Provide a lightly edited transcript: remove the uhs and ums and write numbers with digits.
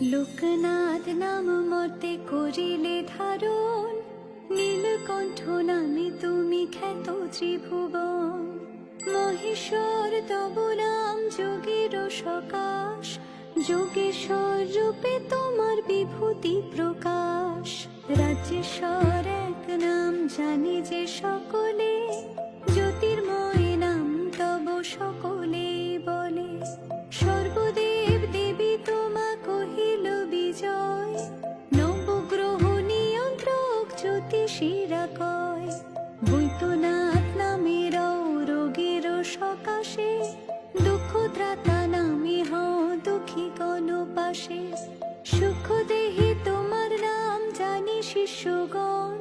লোকনাথ নাম মতে করিলে ধারণ, নীলকণ্ঠ নামে তুমি খ্যাত ত্রিভুবন। মহেশ্বর তব নাম যোগের সকাশ, যোগেশ্বর রূপে তোমার বিভূতি প্রকাশ। রাজ্যেশ্বর এক নাম জানে যে সকলে, জ্যোতির্ময় নাম তব সকলে বলে। সর্বদেব দেবী তোমা কহিল বিজয়, নবগ্রহ নিয়ন্ত্রক জ্যোতিষীরা কয়। বৈদ্যনাথ নামের রোগের সকাশে, দুঃখ ত্রাতা নামে হও দুঃখী গণ পাশে। সুখ দেহে তোমার নাম জানি শিষ্যগণ,